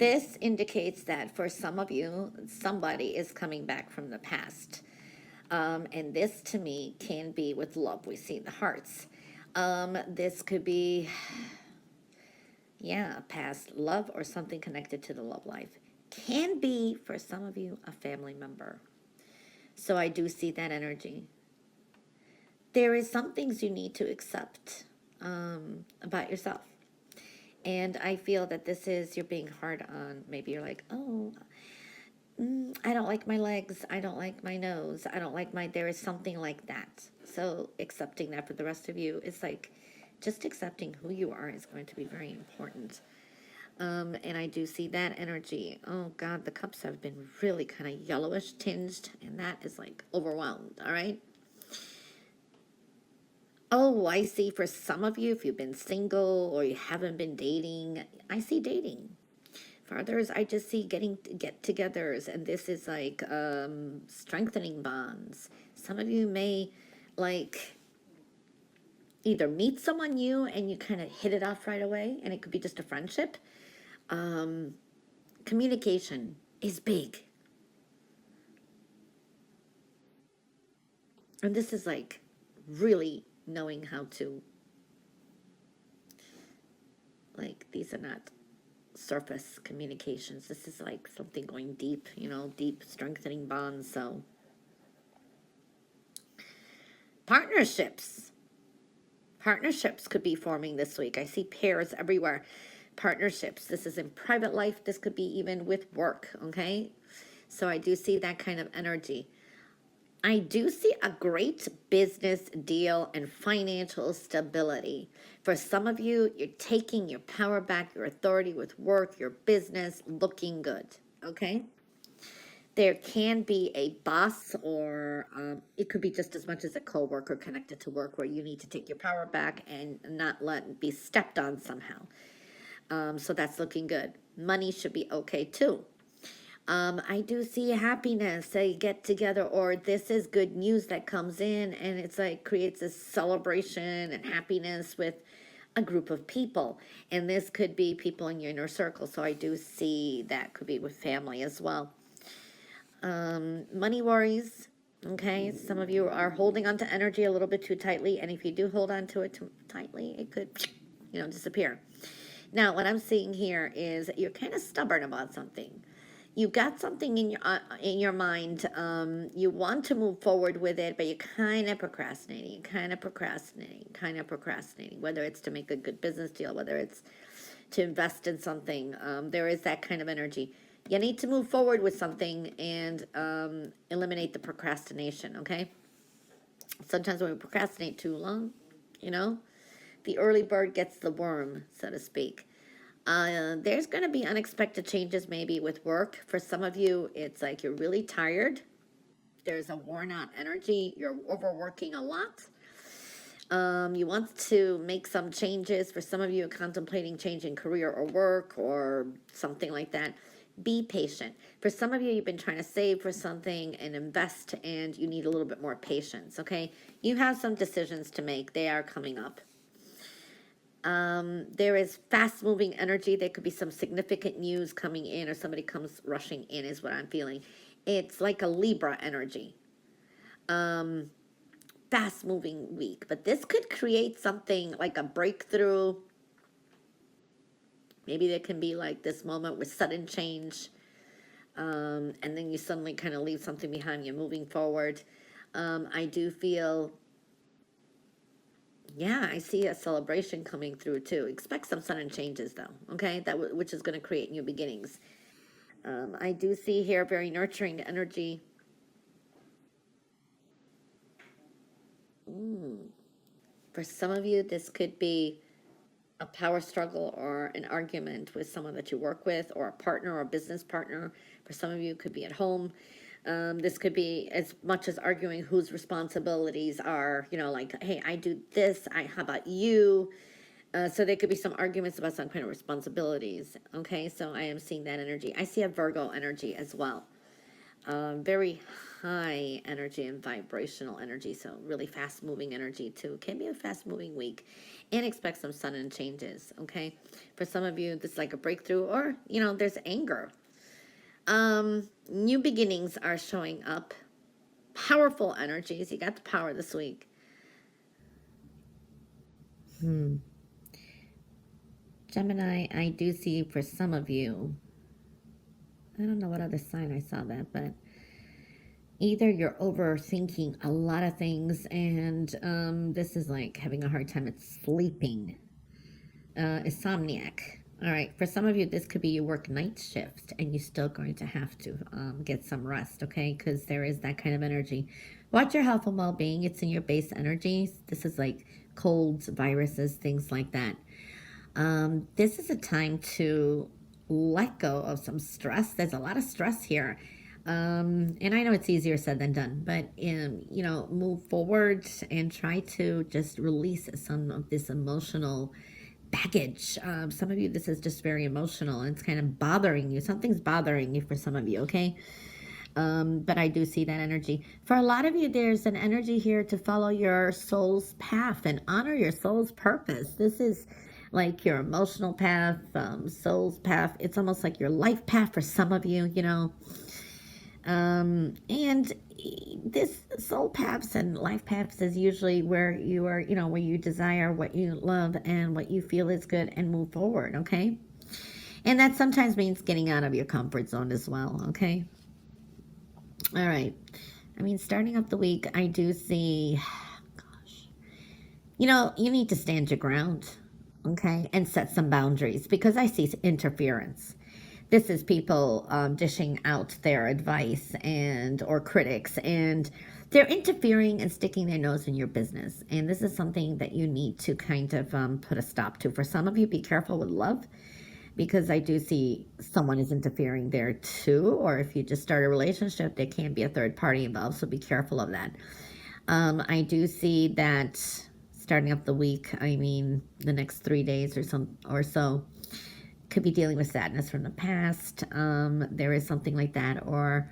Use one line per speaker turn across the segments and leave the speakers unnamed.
This indicates that for some of you, somebody is coming back from the past. And this to me can be with love. We see the hearts. This could be, yeah, past love or something connected to the love life. Can be, for some of you, a family member. So I do see that energy. There is some things you need to accept about yourself. And I feel that this is, you're being hard on. Maybe you're like, oh, I don't like my legs. I don't like my nose. I don't like my, there is something like that. So accepting that for the rest of you is like, just accepting who you are is going to be very important. And I do see that energy. Oh God, the cups have been really kind of yellowish tinged, and that is like overwhelmed. All right. Oh, I see for some of you, if you've been single or you haven't been dating, I see dating. For others, I just see get-togethers, and this is like strengthening bonds. Some of you may like either meet someone new and you kind of hit it off right away, and it could be just a friendship. Communication is big. And this is like really knowing how to, like, these are not surface communications. This is like something going deep, you know, deep strengthening bonds. So partnerships could be forming this week. I see pairs everywhere. Partnerships, this is in private life, this could be even with work. Okay, so I do see that kind of energy. I do see a great business deal and financial stability. For some of you, you're taking your power back, your authority with work, your business, looking good, okay? There can be a boss, or it could be just as much as a coworker connected to work, where you need to take your power back and not let be stepped on somehow. So that's looking good. Money should be okay too. I do see happiness, a get together, or this is good news that comes in, and it's like creates this celebration and happiness with a group of people. And this could be people in your inner circle. So I do see that could be with family as well. Money worries. Okay, some of you are holding on to energy a little bit too tightly, and if you do hold on to it too tightly, it could, disappear. Now, what I'm seeing here is that you're kind of stubborn about something. You've got something in your mind. You want to move forward with it, but you're kind of procrastinating, whether it's to make a good business deal, whether it's to invest in something. There is that kind of energy. You need to move forward with something and eliminate the procrastination, okay? Sometimes when we procrastinate too long, the early bird gets the worm, so to speak. There's going to be unexpected changes maybe with work. For some of you, it's like you're really tired. There's a worn out energy. You're overworking a lot. You want to make some changes. For some of you, contemplating changing career or work or something like that. Be patient. For some of you, you've been trying to save for something and invest, and you need a little bit more patience, okay? You have some decisions to make. They are coming up. There is fast moving energy. There could be some significant news coming in, or somebody comes rushing in is what I'm feeling. It's like a Libra energy. Fast moving week, but this could create something like a breakthrough. Maybe there can be like this moment with sudden change. And then you suddenly kind of leave something behind you moving forward. I do feel, yeah, I see a celebration coming through too. Expect some sudden changes though, okay? Which is going to create new beginnings. I do see here very nurturing energy. For some of you, this could be a power struggle or an argument with someone that you work with, or a partner or a business partner. For some of you, it could be at home. This could be as much as arguing whose responsibilities are, like, hey, I do this, how about you? So there could be some arguments about some kind of responsibilities. Okay, so I am seeing that energy. I see a Virgo energy as well. Very high energy and vibrational energy, so really fast moving energy too. Can be a fast moving week, and expect some sudden changes. Okay, for some of you, this is like a breakthrough, or there's anger. New beginnings are showing up. Powerful energies. You got the power this week. Gemini, I do see for some of you. I don't know what other sign I saw that, but either you're overthinking a lot of things, and this is like having a hard time at sleeping. Insomniac. All right, for some of you, this could be you work night shift and you're still going to have to get some rest, okay? Because there is that kind of energy. Watch your health and well-being. It's in your base energies. This is like colds, viruses, things like that. This is a time to let go of some stress. There's a lot of stress here. And I know it's easier said than done, but, move forward and try to just release some of this emotional baggage. Some of you, this is just very emotional and it's kind of bothering you. Something's bothering you for some of you, okay? But I do see that energy. For a lot of you, there's an energy here to follow your soul's path and honor your soul's purpose. This is like your emotional path, soul's path. It's almost like your life path for some of you, and this soul paths and life paths is usually where you are, where you desire what you love and what you feel is good and move forward, okay? And that sometimes means getting out of your comfort zone as well, okay? All right. Starting up the week, I do see, gosh, you need to stand your ground, okay? And set some boundaries because I see interference. This is people dishing out their advice or critics, and they're interfering and sticking their nose in your business. And this is something that you need to kind of put a stop to. For some of you, be careful with love, because I do see someone is interfering there too. Or if you just start a relationship, there can be a third party involved, so be careful of that. I do see that starting up the week, the next 3 days or so, could be dealing with sadness from the past. There is something like that, or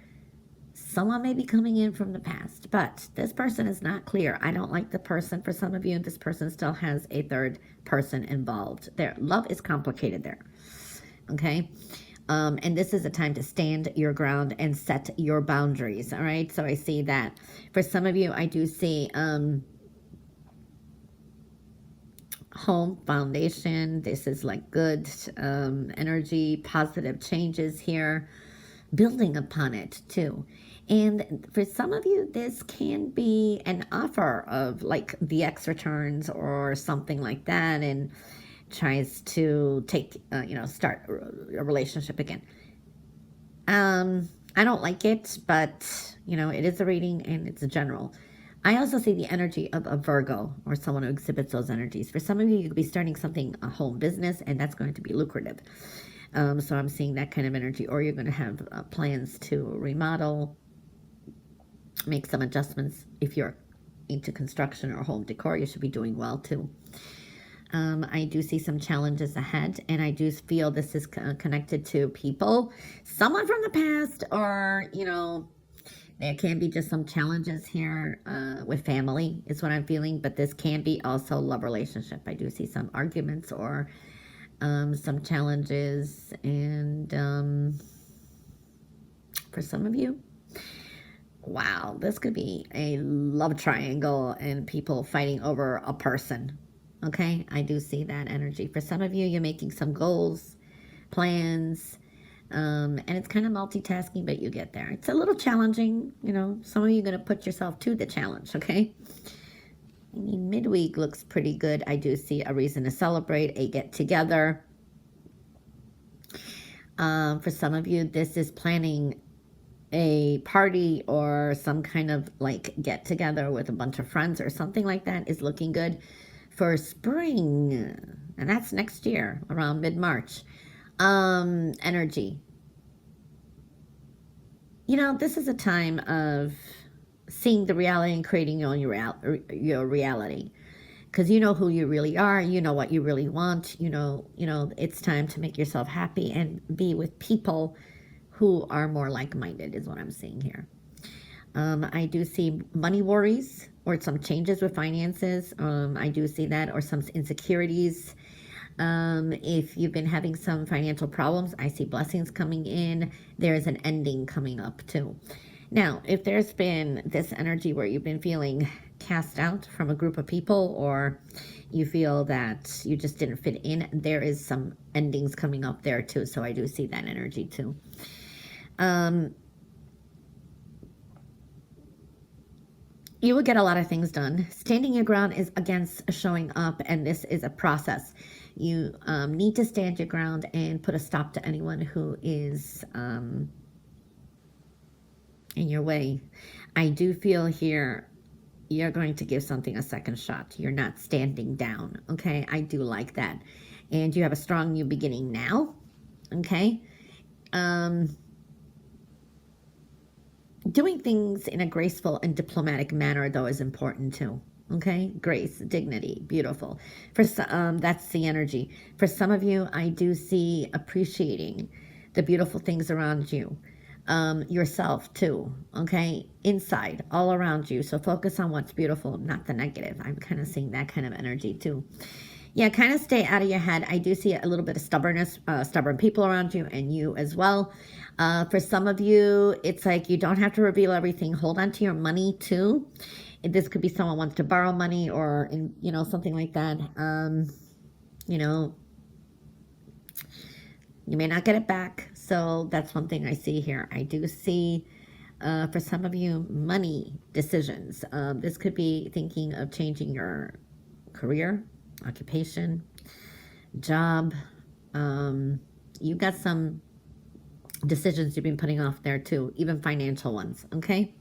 someone may be coming in from the past, but this person is not clear. I don't like the person. For some of you, this person still has a third person involved. Their love is complicated there, okay? And this is a time to stand your ground and set your boundaries, all right? So I see that. For some of you, I do see home foundation. This is like good energy, positive changes here, building upon it too. And for some of you, this can be an offer of like the ex returns or something like that, and tries to start a relationship again. I don't like it, but it is a reading and it's a general. I also see the energy of a Virgo or someone who exhibits those energies. For some of you, you could be starting something, a home business, and that's going to be lucrative. So I'm seeing that kind of energy. Or you're going to have plans to remodel, make some adjustments. If you're into construction or home decor, you should be doing well too. I do see some challenges ahead, and I do feel this is connected to people, someone from the past, or, there can be just some challenges here with family is what I'm feeling, but this can be also love relationship. I do see some arguments or some challenges, and for some of you, wow, this could be a love triangle and people fighting over a person, okay? I do see that energy. For some of you, you're making some goals, plans, and it's kind of multitasking, but you get there. It's a little challenging, some of you are going to put yourself to the challenge, okay? Midweek looks pretty good. I do see a reason to celebrate, a get together. For some of you, this is planning a party or some kind of like get together with a bunch of friends or something like that is looking good for spring. And that's next year, around mid-March. Energy. This is a time of seeing the reality and creating your reality, because you know who you really are, you know what you really want, it's time to make yourself happy and be with people who are more like-minded is what I'm seeing here. I do see money worries or some changes with finances. I do see that, or some insecurities. If you've been having some financial problems, I see blessings coming in. There's an ending coming up too. Now, if there's been this energy where you've been feeling cast out from a group of people, or you feel that you just didn't fit in, there is some endings coming up there too. So I do see that energy too. You will get a lot of things done. Standing your ground is against showing up, and this is a process. You need to stand your ground and put a stop to anyone who is in your way. I do feel here you're going to give something a second shot. You're not standing down, okay? I do like that. And you have a strong new beginning now, okay? Doing things in a graceful and diplomatic manner, though, is important too. Okay, grace, dignity, beautiful. For some, that's the energy. For some of you, I do see appreciating the beautiful things around you, yourself too. Okay, inside, all around you. So focus on what's beautiful, not the negative. I'm kind of seeing that kind of energy too. Yeah, kind of stay out of your head. I do see a little bit of stubbornness, stubborn people around you, and you as well. For some of you, it's like you don't have to reveal everything. Hold on to your money too. This could be someone wants to borrow money, or something like that. You may not get it back. So that's one thing I see here. I do see, for some of you, money decisions. This could be thinking of changing your career, occupation, job. You've got some decisions you've been putting off there too, even financial ones, okay?